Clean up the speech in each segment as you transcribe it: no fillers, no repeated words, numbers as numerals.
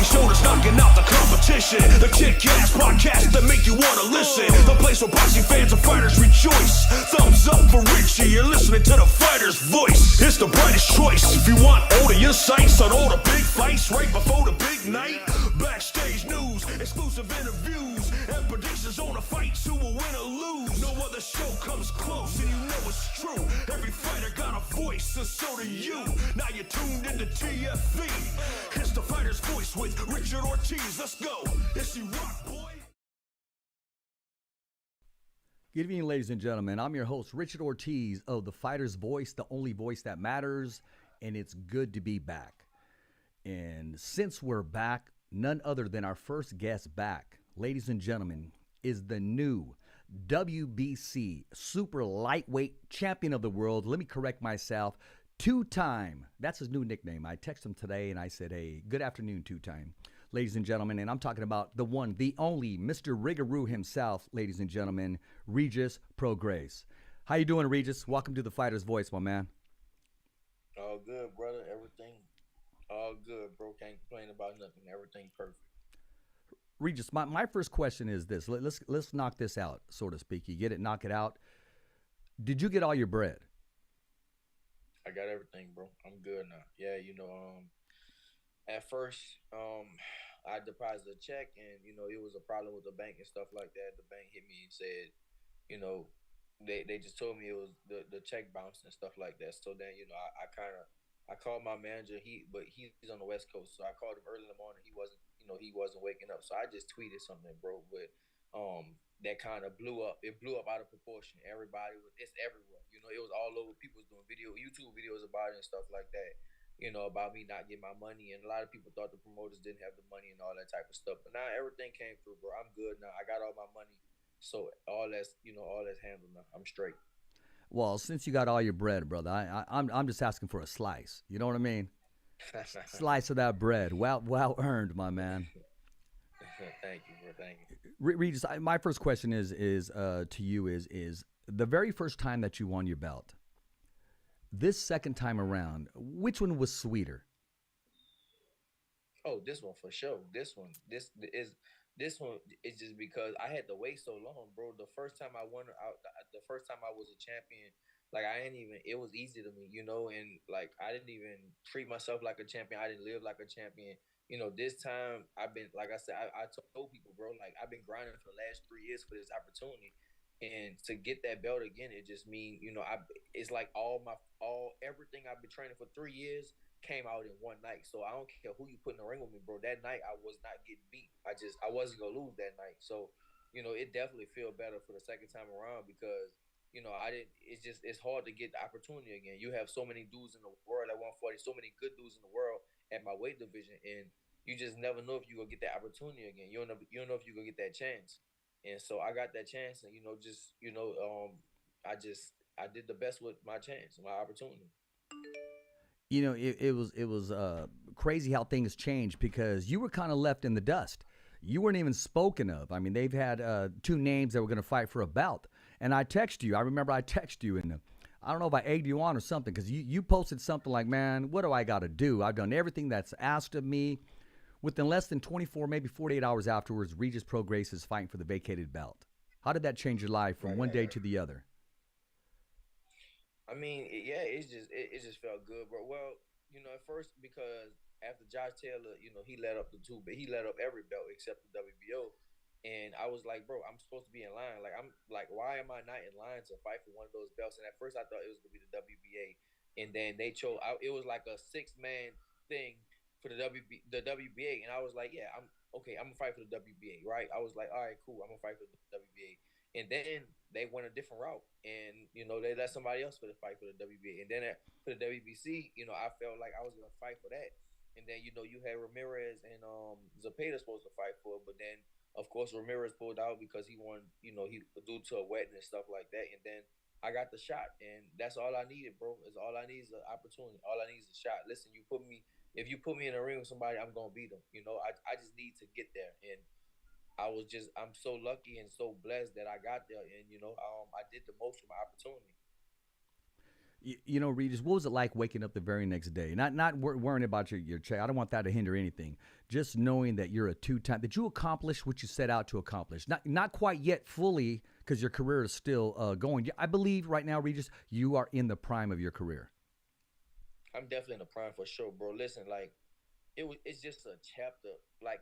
shoulders, knocking out the competition. The kick-ass podcast that make you wanna listen. The place where boxing fans and fighters rejoice. Thumbs up for Richie, you're listening to the fighter's voice. It's the brightest choice. If you want all the insights on all the big fights right before the big night. Backstage news, exclusive interviews, and predictions on the fights who will win or lose. No other show comes close, and you know it's true. Every fighter got a voice, and so do you. Now you're tuned into TFE. It's the fighter's voice with Richard Ortiz. Let's go. It's you rock, boy. Good evening, ladies and gentlemen. I'm your host, Richard Ortiz of The Fighter's Voice, the only voice that matters, and it's good to be back. And since we're back, none other than our first guest back, ladies and gentlemen, is the new WBC super lightweight champion of the world. Let me correct myself. Two-time. That's his new nickname. I texted him today and I said, hey, good afternoon, two-time. Ladies and gentlemen, and I'm talking about the one, the only, Mr. Rigaroo himself, ladies and gentlemen, Regis Prograis. How you doing, Regis? Welcome to The Fighter's Voice, my man. All good, brother. Everything all good, bro. Can't complain about nothing. Everything perfect. Regis, my first question is this. Let's knock this out, so to speak. You get it, knock it out. Did you get all your bread? I got everything, bro. I'm good now. Yeah, at first, I deposited a check, and it was a problem with the bank and stuff like that. The bank hit me and said, they just told me it was the check bounced and stuff like that. So then, I called my manager. He's on the West Coast, so I called him early in the morning. He wasn't waking up, so I just tweeted something, bro. But that kind of blew up. It blew up out of proportion. It's everywhere. It was all over. People was doing YouTube videos about it and stuff like that. About me not getting my money, and a lot of people thought the promoters didn't have the money and all that type of stuff. But now everything came through, bro. I'm good now. I got all my money, so all that's handled now. I'm straight. Well, since you got all your bread, brother, I'm just asking for a slice. You know what I mean? Slice of that bread, well earned, my man. Thank you, bro. Thank you. Regis, my first question is to you is the very first time that you won your belt. This second time around, which one was sweeter? Oh, this one for sure. This one is just because I had to wait so long, bro. The first time I won, the first time I was a champion, like it was easy to me, and like I didn't even treat myself like a champion. I didn't live like a champion. This time I've been, like I said, I told people, bro, like I've been grinding for the last 3 years for this opportunity. And to get that belt again, it just means, it's like everything I've been training for 3 years came out in one night. So I don't care who you put in the ring with me, bro. That night I was not getting beat. I wasn't gonna lose that night. So, it definitely feel better for the second time around because, it's hard to get the opportunity again. You have so many dudes in the world at 140, so many good dudes in the world at my weight division, and you just never know if you're gonna get that opportunity again. You don't know if you're gonna get that chance. And so I got that chance, and I did the best with my chance, my opportunity. It was crazy how things changed because you were kind of left in the dust. You weren't even spoken of. I mean, they've had two names that were going to fight for a belt, and I texted you. I remember I texted you, and I don't know if I egged you on or something because you posted something like, "Man, what do I got to do? I've done everything that's asked of me." Within less than 24, maybe 48 hours afterwards, Regis Prograis is fighting for the vacated belt. How did that change your life from one day to the other? I mean, it just felt good, bro. Well, at first because after Josh Taylor, he let up he let up every belt except the WBO, and I was like, bro, I'm supposed to be in line. Like I'm like, why am I not in line to fight for one of those belts? And at first I thought it was gonna be the WBA, and then they chose. It was like a 6-man thing for the WBA, and I was like, yeah, I'm okay. I'm gonna fight for the WBA, right? I was like, all right, cool. I'm gonna fight for the WBA, and then they went a different route, and they let somebody else fight for the WBA, and then for the WBC, I felt like I was gonna fight for that, and then you had Ramirez and Zepeda supposed to fight for it, but then of course Ramirez pulled out because he won, he due to a wedding and stuff like that, and then I got the shot, and that's all I needed, bro. Is all I need is an opportunity. All I need is a shot. Listen, if you put me in a ring with somebody, I'm gonna beat them. I just need to get there, and I'm so lucky and so blessed that I got there, and I did the most for my opportunity. You know, Regis, what was it like waking up the very next day? Not worrying about your check. I don't want that to hinder anything. Just knowing that you're a two-time, that you accomplished what you set out to accomplish. Not quite yet fully, because your career is still going. I believe right now, Regis, you are in the prime of your career. I'm definitely in the prime for sure, bro. Listen, like it's just a chapter. Like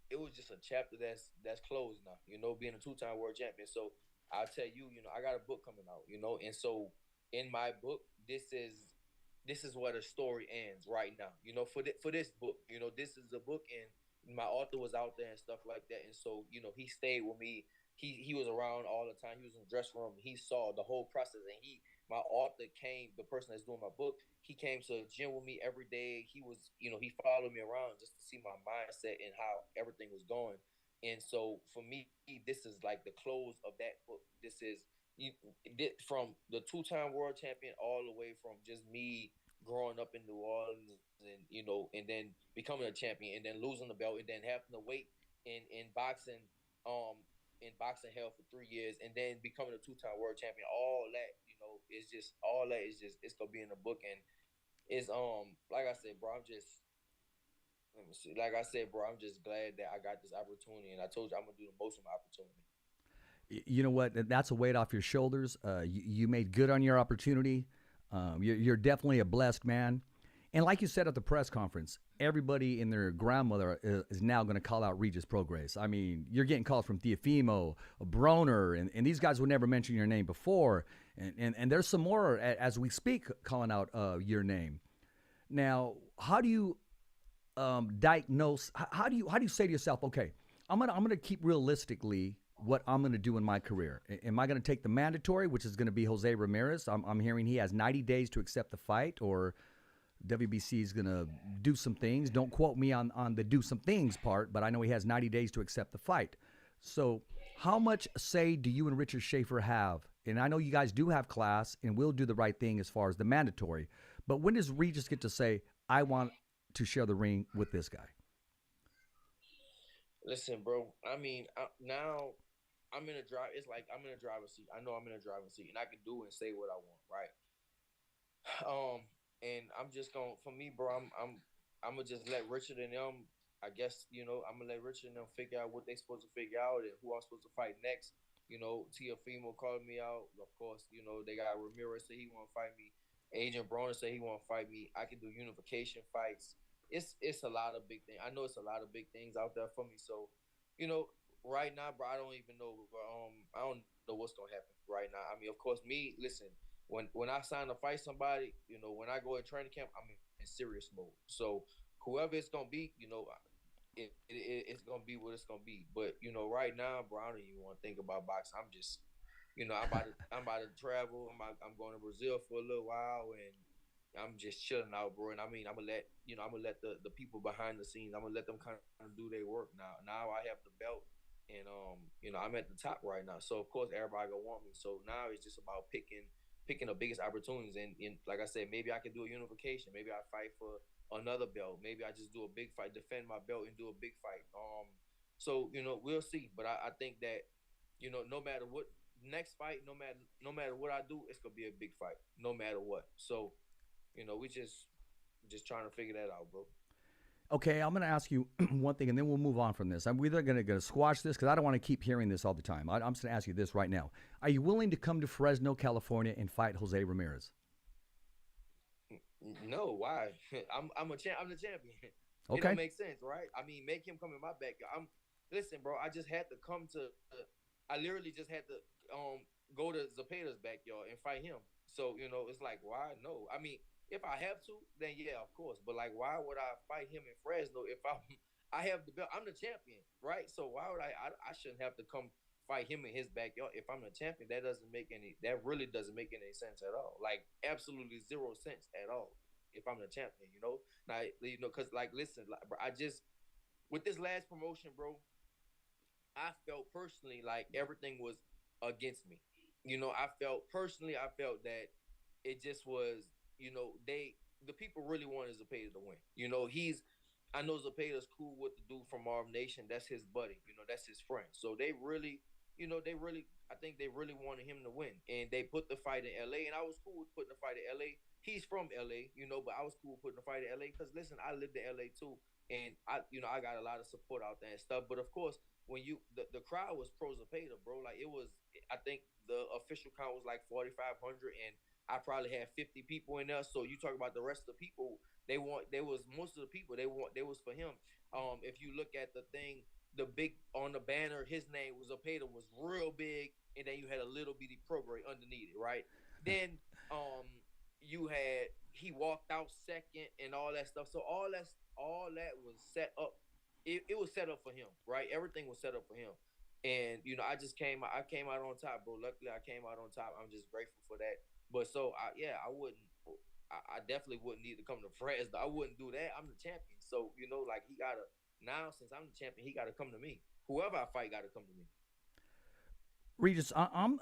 it was just a chapter that's closed now. You know, being a two-time world champion. So I'll tell you, I got a book coming out. And so in my book, this is where the story ends right now. For this book, this is the book, and my author was out there and stuff like that. And so he stayed with me. He was around all the time. He was in the dressing room. He saw the whole process, and my author came, the person that's doing my book, he came to the gym with me every day. He was, he followed me around just to see my mindset and how everything was going. And so for me, this is like the close of that book. This is you, from the two-time world champion all the way from just me growing up in New Orleans, and and then becoming a champion, and then losing the belt, and then having to wait in boxing, in boxing hell for 3 years, and then becoming a two-time world champion. All that, is just all that is just it's gonna be in the book. And it's like I said, bro, I'm just let me see. Like I said, bro, I'm just glad that I got this opportunity, and I told you I'm gonna do the most of my opportunity. You know what? That's a weight off your shoulders. You made good on your opportunity. You're definitely a blessed man. And like you said at the press conference, everybody and their grandmother is now going to call out Regis Prograis. I mean, you're getting calls from Teofimo, Broner, and these guys would never mention your name before. And there's some more as we speak calling out your name. Now, how do you diagnose? How do you say to yourself, okay, I'm gonna keep realistically what I'm going to do in my career. Am I going to take the mandatory, which is going to be Jose Ramirez? I'm hearing he has 90 days to accept the fight, or WBC is going to do some things. Don't quote me on the do some things part, but I know he has 90 days to accept the fight. So how much say do you and Richard Schaefer have? And I know you guys do have class and will do the right thing as far as the mandatory, but when does Regis get to say, I want to share the ring with this guy? Listen, bro. I mean, now I'm in a drive. It's like I'm in a driver's seat. I know I'm in a driver's seat, and I can do and say what I want, right? And I'm just gonna, for me, bro. I'm gonna just let Richard and them. I guess I'm gonna let Richard and them figure out what they supposed to figure out and who I'm supposed to fight next. Teofimo called me out. Of course, they got Ramirez say he want to fight me. Agent Broner say he want to fight me. I can do unification fights. It's a lot of big things. I know it's a lot of big things out there for me. So, you know, right now, bro, I don't even know. I don't know what's gonna happen right now. I mean, of course, me. Listen, when I sign to fight somebody, when I go in training camp, I'm in serious mode. So whoever it's gonna be, it's gonna be what it's gonna be. But right now, bro, I don't even want to think about boxing. I'm just, I'm about to travel. I'm going to Brazil for a little while, and I'm just chilling out, bro. And I mean, I'm gonna let the people behind the scenes. I'm gonna let them kind of do their work now. Now I have the belt, and I'm at the top right now. So of course everybody gonna want me. So now it's just about picking the biggest opportunities. And like I said, maybe I could do a unification. Maybe I fight for another belt. Maybe I just do a big fight, defend my belt, and do a big fight. So we'll see. But I think that no matter what next fight, no matter what I do, it's gonna be a big fight, no matter what. So we just trying to figure that out, bro. Okay, I'm going to ask you one thing, and then we'll move on from this. I'm either going to squash this because I don't want to keep hearing this all the time. I'm just going to ask you this right now. Are you willing to come to Fresno, California, and fight Jose Ramirez? No, why? I'm the champion. It Okay. don't make sense, right? I mean, make him come in my backyard. Listen, bro. I just had to come to. I literally just had to go to Zepeda's backyard and fight him. So it's like, why? No, I mean, if I have to, then yeah, of course. But like, why would I fight him in Fresno if I have the belt? I'm the champion, right? So why would I shouldn't have to come fight him in his backyard if I'm the champion. That really doesn't make any sense at all. Like absolutely zero sense at all. If I'm the champion. Now because like listen, like, bro, I just with this last promotion, bro, I felt personally like everything was against me. I felt that it just was, the people really wanted Zepeda to win. I know Zepeda's cool with the dude from Arm Nation. That's his buddy. That's his friend. So they really, they really, I think they really wanted him to win, and they put the fight in L.A. And I was cool with putting the fight in L.A. He's from L.A., but I was cool with putting the fight in L.A. because listen, I lived in L.A. too, and I got a lot of support out there and stuff. But of course, when the crowd was pro Zapata, bro. Like it was, I think the official count was like 4,500, and I probably had 50 people in there. So you talk about the rest of the people, they was most of the people they was for him. If you look at the thing, the big on the banner, his name was Zapata was real big, and then you had a little bitty Prograis underneath it, right? Then you had he walked out second and all that stuff. So all that was set up. It was set up for him, right? Everything was set up for him. And I just I came out on top, bro. Luckily, I came out on top. I'm just grateful for that. But so, I wouldn't. I definitely wouldn't need to come to France. I wouldn't do that. I'm the champion. So, like he gotta now since I'm the champion, he gotta come to me. Whoever I fight gotta come to me. Regis, I'm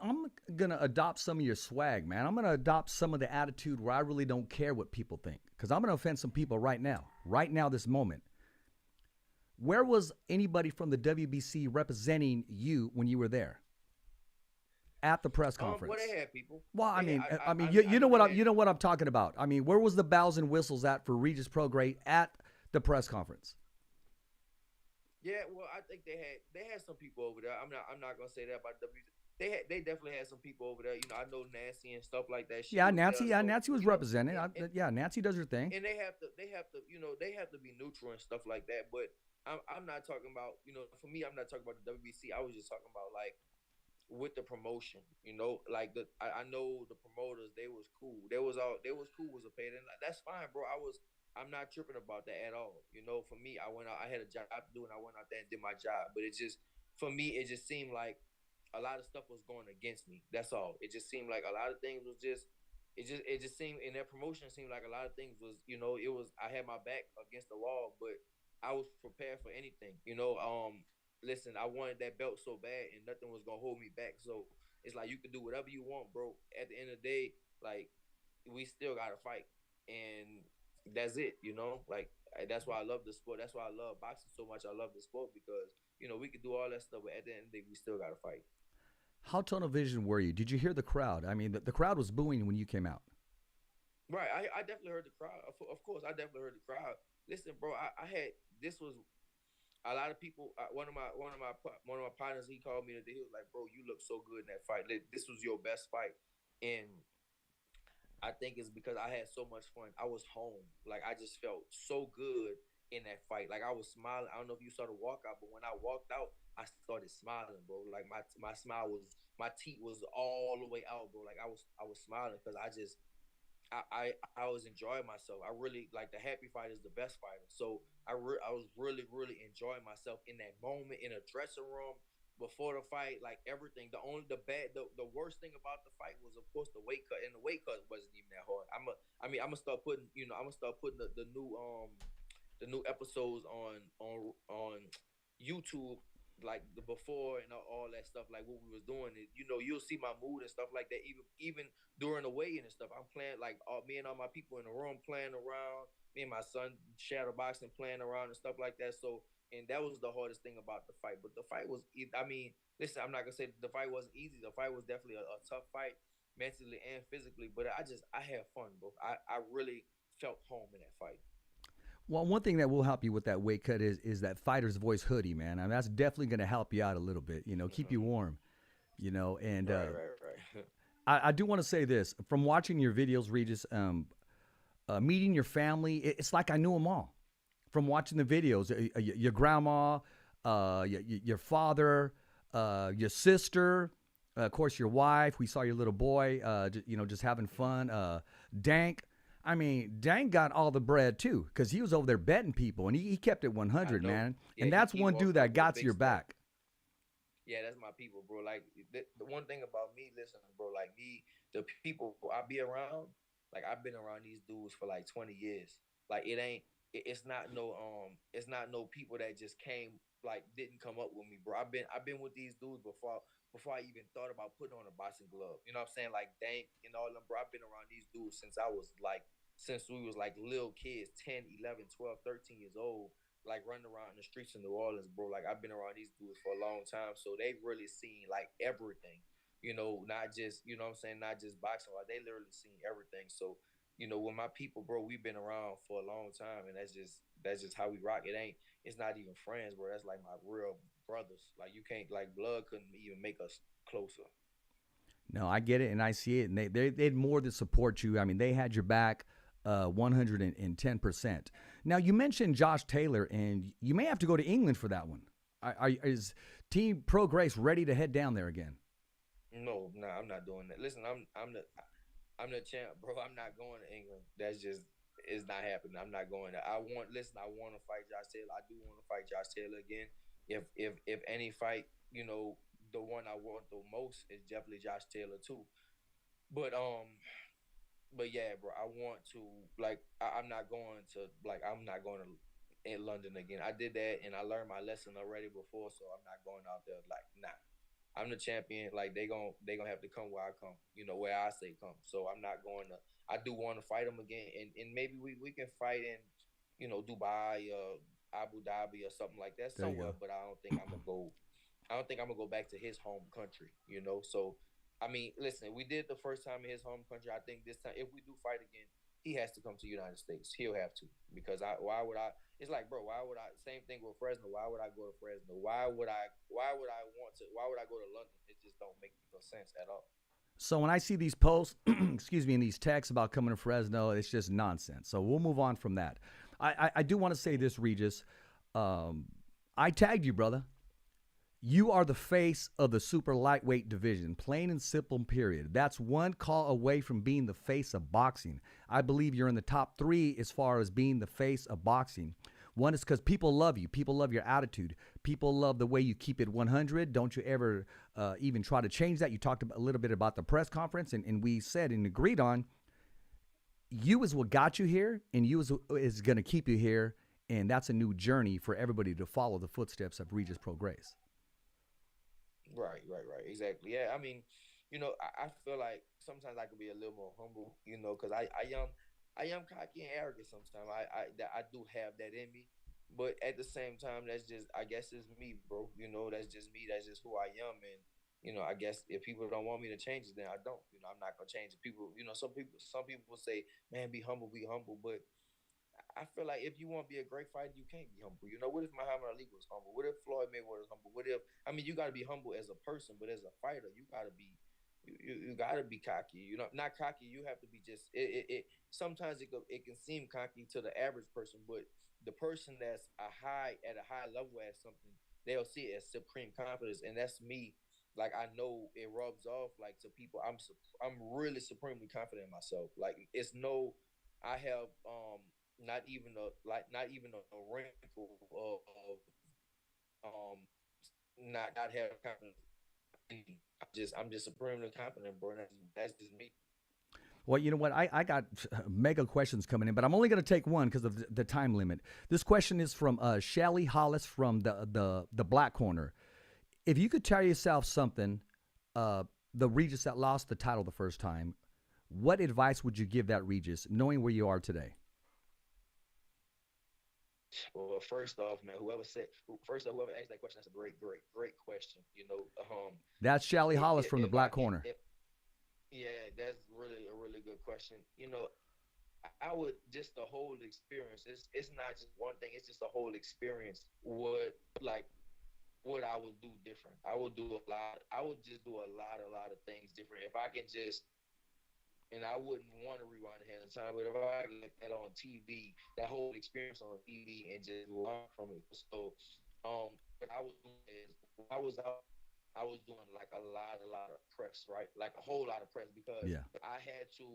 gonna adopt some of your swag, man. I'm gonna adopt some of the attitude where I really don't care what people think, because I'm gonna offend some people right now, this moment. Where was anybody from the WBC representing you when you were there at the press conference? Well, they had people. Well, I mean, I you know what I'm talking about. I mean, where was the bells and whistles at for Regis Prograis at the press conference? Yeah, well, I think they had some people over there. I'm not gonna say that about WBC. They definitely had some people over there. I know Nancy and stuff like that. Nancy was represented. Nancy does her thing. And they have to be neutral and stuff like that. But I'm not talking about, for me, I'm not talking about the WBC. I was just talking about like with the promotion, like I know the promoters, they was cool. They was cool with Zapata, and that's fine, bro. I'm not tripping about that at all. For me, I went out, I had a job to do, and I went out there and did my job. But for me, it just seemed like a lot of stuff was going against me. That's all. It just seemed like a lot of things was it just seemed in that promotion, it seemed like a lot of things was, it was, I had my back against the wall, but I was prepared for anything. Listen, I wanted that belt so bad, and nothing was gonna hold me back. So it's like you can do whatever you want, bro. At the end of the day, like we still gotta fight, and that's it. Like that's why I love the sport. That's why I love boxing so much. I love the sport because we could do all that stuff, but at the end of the day, we still gotta fight. How tunnel vision were you? Did you hear the crowd? I mean, the crowd was booing when you came out. Right, I definitely heard the crowd. Of course, I definitely heard the crowd. Listen, bro, I had this was a lot of people. One of my partners, he called me today. He was like, "Bro, you look so good in that fight. This was your best fight." And I think it's because I had so much fun. I was home. Like I just felt so good in that fight. Like I was smiling. I don't know if you saw the walkout, but when I walked out, I started smiling, bro. Like my smile was, my teeth was all the way out, bro. Like I was smiling because I was enjoying myself. I really like the happy fighter is the best fighter. So I was really enjoying myself in that moment in a dressing room before the fight, like everything. The worst thing about the fight was of course the weight cut, and the weight cut wasn't even that hard. I'm gonna start putting the new episodes on YouTube, like the before and all that stuff, like what we was doing. You'll see my mood and stuff like that. Even during the weigh-in and stuff, I'm playing like me and all my people in the room playing around. Me and my son shadow boxing, playing around and stuff like that. So, and that was the hardest thing about the fight. But the fight was, listen, I'm not gonna say the fight wasn't easy. The fight was definitely a tough fight, mentally and physically. But I had fun, bro. I really felt home in that fight. Well, one thing that will help you with that weight cut is that fighter's voice hoodie, man. I mean, that's definitely going to help you out a little bit, keep you warm, and Right. I do want to say this. From watching your videos, Regis, meeting your family, it's like I knew them all. From watching the videos, your grandma, your father, your sister, of course, your wife. We saw your little boy, just having fun. Dank. I mean, Dank got all the bread too, because he was over there betting people, and he kept it 100, man. Yeah, and that's one dude that got your back. Yeah, that's my people, bro. Like the one thing about me, listen, bro. Like me, the people I be around, like I've been around these dudes for like 20 years. Like it's not no people that just came, like didn't come up with me, bro. I've been with these dudes before I even thought about putting on a boxing glove. You know what I'm saying? Like Dank and all them, bro. I've been around these dudes since we was like little kids, 10, 11, 12, 13 years old. like running around in the streets in New Orleans, bro. Like I've been around these dudes for a long time, so they've really seen like everything. Not just what I'm saying, not just boxing. Like they literally seen everything. So with my people, bro, we've been around for a long time, and that's just how we rock. It's not even friends, bro. That's like my real brothers. Like you can't like blood couldn't even make us closer. No, I get it and I see it, and they'd more than support you. I mean, they had your back 110%. Now, you mentioned Josh Taylor, and you may have to go to England for that one. Is Team Prograis ready to head down there again? No, nah, I'm not doing that. Listen, I'm the champ, bro. I'm not going to England. That's just it's not happening. I'm not going there. I want to fight Josh Taylor. I do want to fight Josh Taylor again. If any fight, the one I want the most is definitely Josh Taylor too. But yeah, bro, I want to like I'm not going to in London again. I did that and I learned my lesson already before, so I'm not going out there like nah. I'm the champion. Like they gonna have to come where I come. Where I say come. So I'm not going to. I do want to fight them again, and maybe we can fight in, Dubai, Abu Dhabi, or something like that There you somewhere. go. But I don't think I'm gonna go. I don't think I'm gonna go back to his home country. So I mean, listen, we did the first time in his home country. I think this time, if we do fight again, he has to come to the United States. He'll have to because why would I? It's like, bro, why would I? Same thing with Fresno. Why would I go to Fresno? Why would I go to London? It just don't make no sense at all. So when I see these posts, excuse me, and these texts about coming to Fresno, it's just nonsense. So we'll move on from that. I do want to say this, Regis. I tagged you, brother. You are the face of the super lightweight division, plain and simple, period. That's one call away from being the face of boxing. I believe you're in the top 3 as far as being the face of boxing. One is because people love you. People love your attitude. People love the way you keep it 100. Don't you ever even try to change that. You talked a little bit about the press conference, and we said and agreed on you is what got you here, and you is going to keep you here, and that's a new journey for everybody to follow the footsteps of Regis Prograis. Right. Exactly. Yeah. I mean, I feel like sometimes I could be a little more humble, because I am cocky and arrogant sometimes. I do have that in me, but at the same time, that's just I guess it's me, bro. That's just me. That's just who I am, and I guess if people don't want me to change it, then I don't. I'm not gonna change it. People, some people say, "Man, be humble," but I feel like if you want to be a great fighter, you can't be humble. What if Muhammad Ali was humble? What if Floyd Mayweather was humble? What if I mean, you got to be humble as a person, but as a fighter, you got to be you got to be cocky. Not cocky. You have to be just it. Sometimes it can seem cocky to the average person, but the person that's at a high level at something, they'll see it as supreme confidence, and that's me. Like I know it rubs off like to people. I'm really supremely confident in myself. Like it's no, I have not even a wrinkle of um not having confidence. I'm just supremely confident, bro. That's just me. Well, you know what? I got mega questions coming in, but I'm only going to take one because of the time limit. This question is from Shelly Hollis from the Black Corner. If you could tell yourself something, the Regis that lost the title the first time, what advice would you give that Regis, knowing where you are today? Well, first off, man, whoever asked that question, that's a great question. That's Shelly Hollis from the if I Black Corner. yeah, that's really a really good question. I would just the whole experience. It's not just one thing. It's just a whole experience. What I would do different. I would do a lot. I would just do a lot of things different. If I can just and I wouldn't want to rewind the hand of time, but if I look at on TV, that whole experience on TV and just learn from it. So, what I was doing is when I was out, I was doing like a lot of press, right? Like a whole lot of press because Yeah. I had to.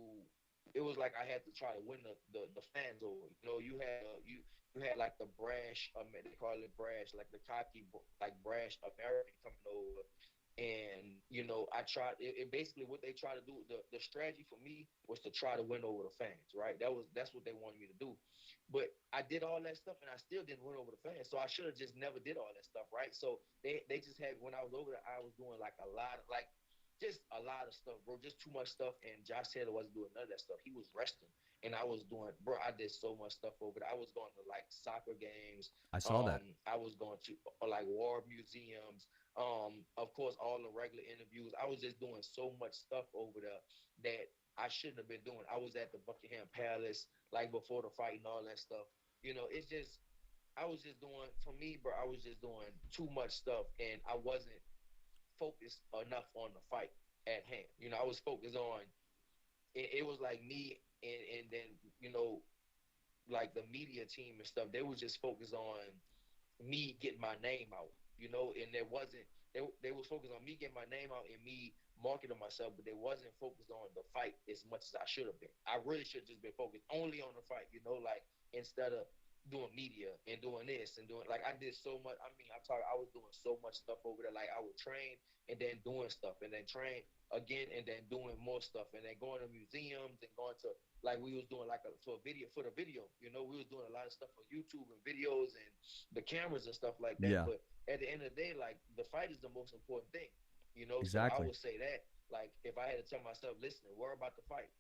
It was like I had to try to win the fans over. You had like the brash, they call it brash, like the cocky, like brash American coming over, and I tried it basically what they try to do. The strategy for me was to try to win over the fans, right? That's what they wanted me to do, but I did all that stuff and I still didn't win over the fans, so I should have just never did all that stuff, right? So they just had when I was over there, I was doing like a lot of like just a lot of stuff, bro. Just too much stuff. And Josh Taylor wasn't doing none of that stuff. He was resting, and I was doing, bro. I did so much stuff over there. I was going to like soccer games. I saw that. I was going to like war museums. Of course, all the regular interviews. I was just doing so much stuff over there that I shouldn't have been doing. I was at the Buckingham Palace like before the fight and all that stuff. It's just I was just doing for me, bro. I was just doing too much stuff, and I wasn't focused enough on the fight at hand. I was focused on it was like me and then like the media team and stuff. They was just focused on me getting my name out, and there wasn't they was focused on me getting my name out and me marketing myself, but they wasn't focused on the fight as much as I should have been. I really should have just been focused only on the fight, like instead of doing media and doing this and doing like I did so much. I mean, I was doing so much stuff over there. Like I would train and then doing stuff and then train again and then doing more stuff and then going to museums and going to like we was doing like for the video. We was doing a lot of stuff for YouTube and videos and the cameras and stuff like that. Yeah. But at the end of the day, like the fight is the most important thing. Exactly. So I would say that like if I had to tell myself, listen, worry about the fight.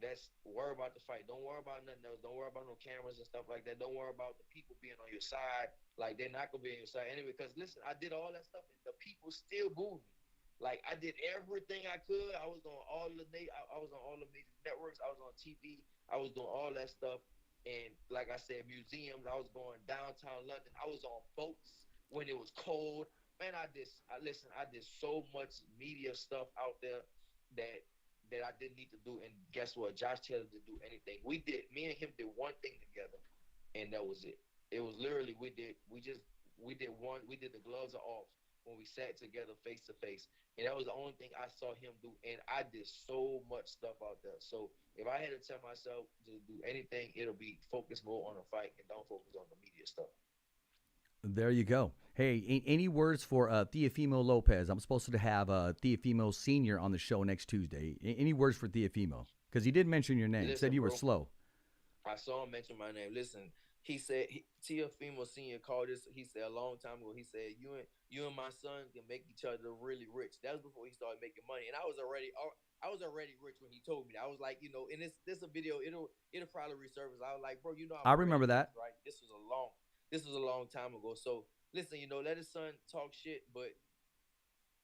That's worry about the fight. Don't worry about nothing else. Don't worry about no cameras and stuff like that. Don't worry about the people being on your side. Like they're not gonna be on your side anyway. Because listen, I did all that stuff and the people still booed me. Like I did everything I could. I was on all the I was on all the major networks. I was on TV. I was doing all that stuff. And like I said, museums. I was going downtown London. I was on boats when it was cold. Man, I did so much media stuff out there that I didn't need to do. And guess what? Josh Taylor didn't do anything. Me and him did one thing together, and that was it. It was literally we did the gloves are off when we sat together face to face, and that was the only thing I saw him do. And I did so much stuff out there. So if I had to tell myself to do anything, it'll be focus more on the fight and don't focus on the media stuff. There you go. Hey, any words for Teofimo Lopez? I'm supposed to have Teofimo Senior on the show next Tuesday. Any words for Teofimo? Because he did mention your name. He said you were slow. I saw him mention my name. Listen, he said Teofimo Senior called this. He said a long time ago. He said you and my son can make each other really rich. That was before he started making money, and I was already rich when he told me that. I was like, and this a video. It'll probably resurface. I was like, bro, I remember that. Right? This was a long time ago. So listen, let his son talk shit, but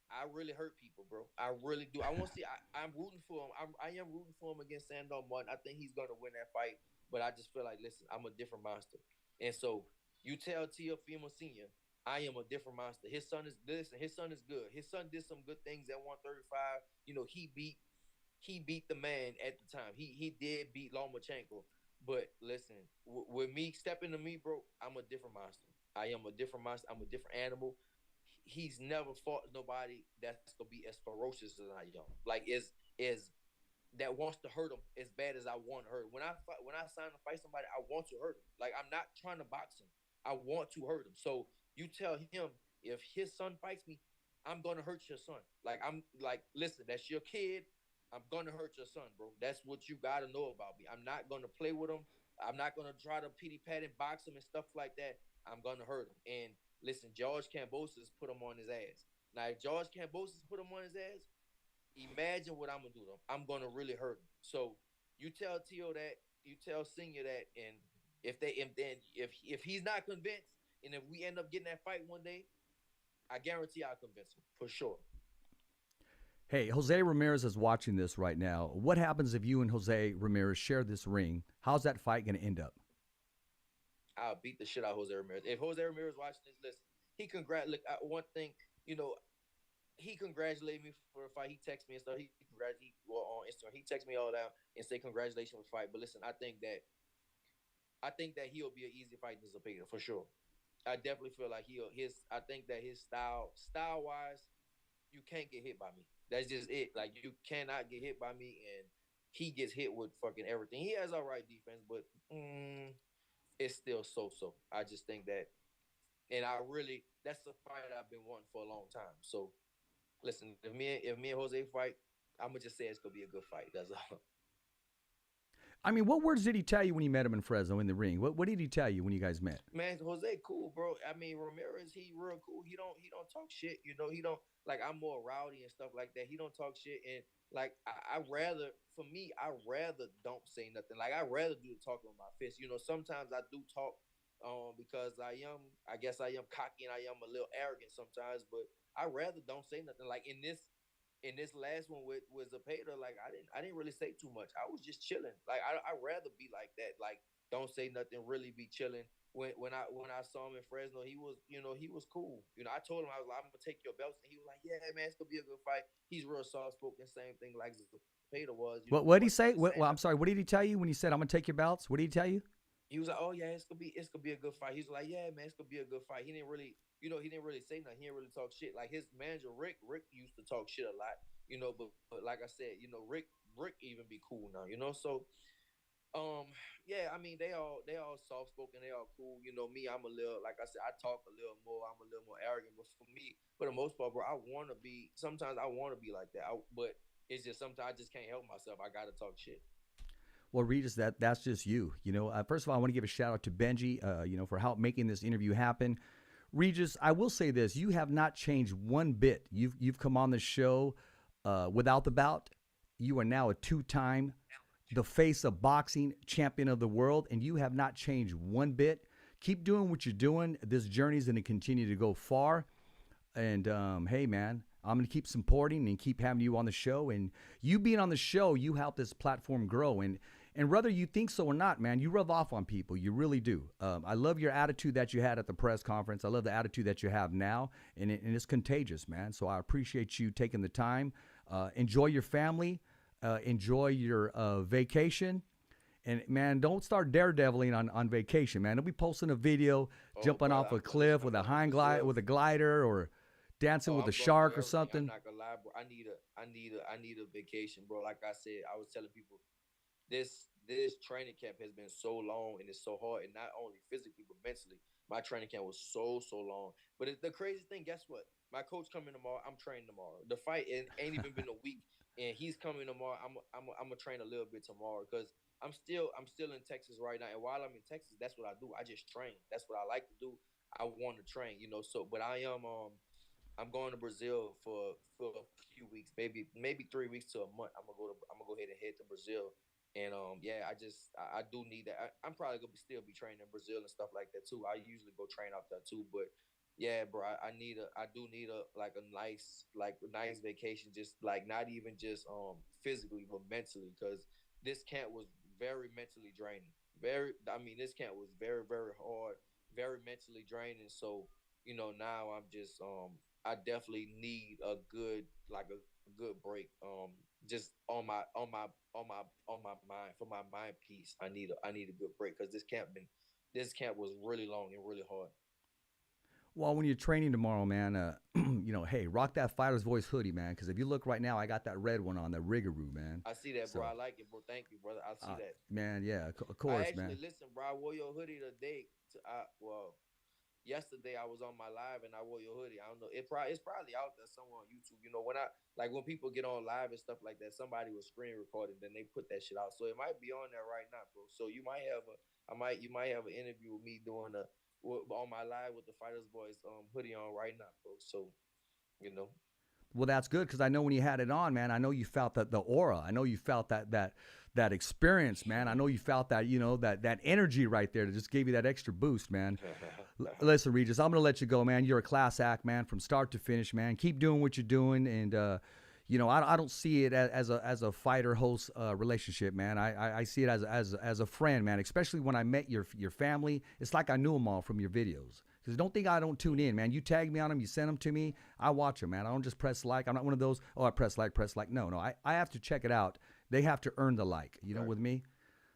I really hurt people, bro. I really do. I want to see. I'm rooting for him. I am rooting for him against Sandor Martin. I think he's gonna win that fight, but I just feel like, listen, I'm a different monster, and so you tell Teofimo Senior, I am a different monster. His son is good. His son did some good things at 135. He beat the man at the time. He did beat Lomachenko. But listen, with me stepping to me, bro, I'm a different monster. I am a different monster. I'm a different animal. He's never fought nobody that's gonna be as ferocious as I am. Like is that wants to hurt him as bad as I want to hurt him. When I sign to fight somebody, I want to hurt him. Like I'm not trying to box him. I want to hurt him. So you tell him if his son fights me, I'm gonna hurt your son. Like I'm like, listen, that's your kid. I'm gonna hurt your son, bro. That's what you gotta know about me. I'm not gonna play with him. I'm not gonna try to pity pat and box him and stuff like that. I'm gonna hurt him. And listen, George Kambosos put him on his ass. Now, if George Kambosos put him on his ass, imagine what I'm gonna do to him. I'm gonna really hurt him. So you tell Tio that, you tell Senior that, and if he's not convinced, and if we end up getting that fight one day, I guarantee I'll convince him for sure. Hey, Jose Ramirez is watching this right now. What happens if you and Jose Ramirez share this ring? How's that fight going to end up? I'll beat the shit out of Jose Ramirez. If Jose Ramirez watching this, listen, one thing, he congratulated me for the fight. He texted me and stuff. On Instagram. He texted me all out and say congratulations for the fight. But listen, I think that he'll be an easy fight than Zepeda for sure. I definitely feel like I think that his style wise, you can't get hit by me. That's just it. Like you cannot get hit by me, and he gets hit with fucking everything. He has all right defense, but it's still so. I just think that, and that's the fight I've been wanting for a long time. So, listen, if me and Jose fight, I'm gonna just say it's gonna be a good fight. That's all. I mean, what words did he tell you when you met him in Fresno in the ring? What did he tell you when you guys met? Man, Jose cool, bro. I mean, Ramirez, he real cool. He don't talk shit. You know, he don't like. I'm more rowdy and stuff like that. He don't talk shit, and like I rather for me, I rather don't say nothing. Like I rather do the talking with my fist. You know, sometimes I do talk, because I guess I am cocky and I am a little arrogant sometimes. But I rather don't say nothing. Like in this last one with Zapata, like I didn't really say too much. I was just chilling. Like I rather be like that. Like don't say nothing, really be chilling. When I saw him in Fresno, he was cool. You know, I told him I was like, I'm gonna take your belts, and he was like, yeah, man, it's gonna be a good fight. He's real soft spoken, same thing like Zapata was. You know, What he did he wasn't say? really saying I'm sorry. What did he tell you when he said, "I'm gonna take your belts"? What did he tell you? he was like, "Oh yeah, it's gonna be a good fight." He's like, "Yeah, man, it's gonna be a good fight." He didn't really say nothing. He didn't really talk shit. Like his manager Rick used to talk shit a lot, but like I said, Rick even be cool now, So, yeah, I mean they all soft spoken, they all cool. You know, me, I'm a little like I said, I talk a little more. I'm a little more arrogant, but for me, for the most part, bro, I want to be. Sometimes I want to be like that, but it's just sometimes I just can't help myself. I gotta talk shit. Well, Regis, that's just you. First of all, I want to give a shout out to Benji, for help making this interview happen. Regis, I will say this: you have not changed one bit. You've come on the show without the bout. You are now a two-time, the face of boxing champion of the world, and you have not changed one bit. Keep doing what you're doing. This journey is going to continue to go far. And hey, man, I'm going to keep supporting and keep having you on the show. And you being on the show, you help this platform grow. And whether you think so or not, man, you rub off on people. You really do. I love your attitude that you had at the press conference. I love the attitude that you have now. And it's contagious, man. So I appreciate you taking the time. Enjoy your family. Enjoy your vacation. And, man, don't start daredeviling on vacation, man. Don't be posting a video jumping off a cliff with a with a glider or dancing with a shark or something. I'm not gonna lie, bro. I need a vacation, bro. Like I said, I was telling people, this training camp has been so long and it's so hard, and not only physically but mentally. My training camp was so long. But the crazy thing, guess what? My coach coming tomorrow. I'm training tomorrow. The fight ain't even been a week, and he's coming tomorrow. I'm gonna train a little bit tomorrow because I'm still in Texas right now. And while I'm in Texas, that's what I do. I just train. That's what I like to do. I want to train, So, but I'm going to Brazil for a few weeks, maybe 3 weeks to a month. I'm gonna go ahead and head to Brazil, and yeah, I do need that. I'm probably gonna still be training in Brazil and stuff like that too. I usually go train out there too, but yeah, bro, I do need a nice vacation, just like not even just physically but mentally, because this camp was very mentally draining. This camp was very very hard, very mentally draining. So now I'm just I definitely need a good break. Just on my mind, for my mind peace. I need a good break because this camp was really long and really hard. Well, when you're training tomorrow, man, hey, rock that Fighter's Voice hoodie, man, because if you look right now, I got that red one on, the Rigaroo, man. I see that, bro. I like it, bro. Thank you, brother. I see that. Man, yeah, of course, man. Listen, bro, I wore your hoodie today. Yesterday I was on my live and I wore your hoodie. I don't know. It's probably out there somewhere on YouTube. When people get on live and stuff like that, somebody was screen recording, then they put that shit out. So it might be on there right now, bro. So you might have you might have an interview with me on my live with the Fighters Boys hoodie on right now, bro. So, Well, that's good because I know when you had it on, man, I know you felt the aura. I know you felt that experience, man. I know you felt that, that energy right there that just gave you that extra boost, man. Listen, Regis, I'm going to let you go, man. You're a class act, man, from start to finish, man. Keep doing what you're doing. And, I don't see it as a fighter-host relationship, man. I see it as a friend, man, especially when I met your family. It's like I knew them all from your videos. Because don't think I don't tune in, man. You tag me on them. You send them to me. I watch them, man. I don't just press like. I'm not one of those, I press like. No. I have to check it out. They have to earn the like, with me.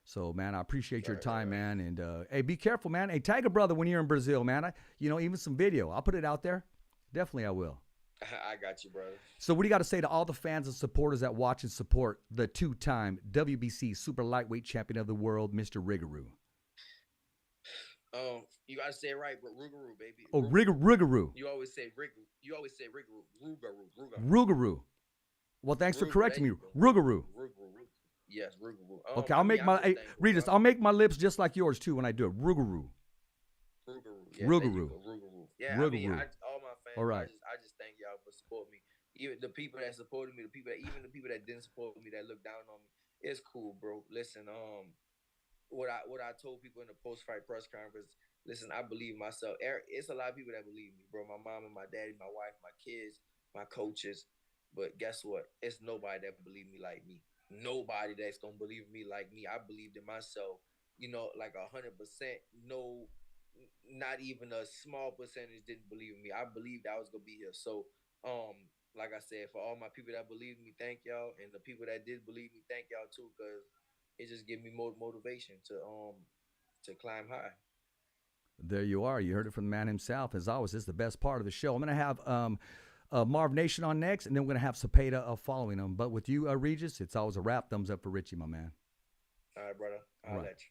So, man, I appreciate your time, man. And, hey, be careful, man. Hey, tag a brother when you're in Brazil, man. Even some video. I'll put it out there. Definitely I will. I got you, brother. So what do you got to say to all the fans and supporters that watch and support the two-time WBC super lightweight champion of the world, Mr. Rigaroo? You gotta say it right, but Rugaroo, baby. Oh, Rigaroo. You always say Rigaroo. You always say Rigaroo. Rugaroo. Well, thanks for correcting me. Rugaroo. Yes, Rougarou. Okay, I I'll mean, make I'm my just hey, thankful, Regis. bro. I'll make my lips just like yours too when I do it. Rougarou. Rougarou. Yeah, there you Rougarou. go. Rougarou. Yeah, I mean, Rougarou. all my All fans, right. I just thank y'all for supporting me. Even the people that supported me, even the people that didn't support me, that looked down on me, it's cool, bro. Listen, what I told people in the post fight press conference. Listen, I believe myself. It's a lot of people that believe me, bro. My mama, my daddy, my wife, my kids, my coaches. But guess what? It's nobody that believe me like me. Nobody that's gonna believe me like me. I believed in myself. You know, like 100%. No, not even a small percentage didn't believe in me. I believed I was gonna be here. So, like I said, for all my people that believe in me, thank y'all, and the people that did believe me, thank y'all too, because it just give me more motivation to climb high. There you are. You heard it from the man himself. As always, this is the best part of the show. I'm going to have Marv Nation on next, and then we're going to have Cepeda following him. But with you, Regis, it's always a wrap. Thumbs up for Richie, my man. All right, brother. I'll let you.